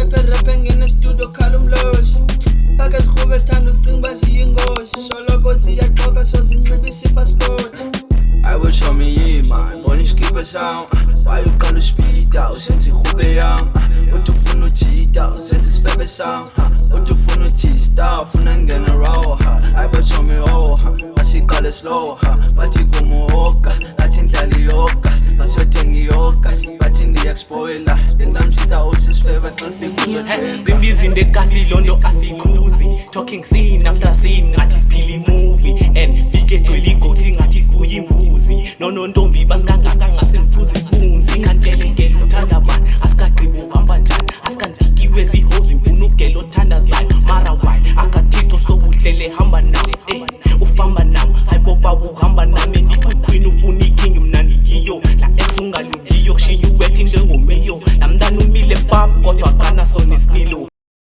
type rapping in the studio column lows. Packers Rubes time to think about seeing ghosts. Solo goes the Yakoka, so in maybe see passport. I will show me ye man, born skip a sound. Why you gonna speed out since you Rube young? What to fun no cheat out since it's Febe sound? What to fun no cheat stuff and then get a row? I will show me I see color slow, but you go more, I think Talioka, but you're tangy yoga, but in the expoiler, then I'm see the house's favorite traffic. Zimbi's in the Casilondo Asikuzi, talking scene after scene at his Pili movie, and Vike Twili goating at his Fuyi Mbuzi. No, don't be Baskan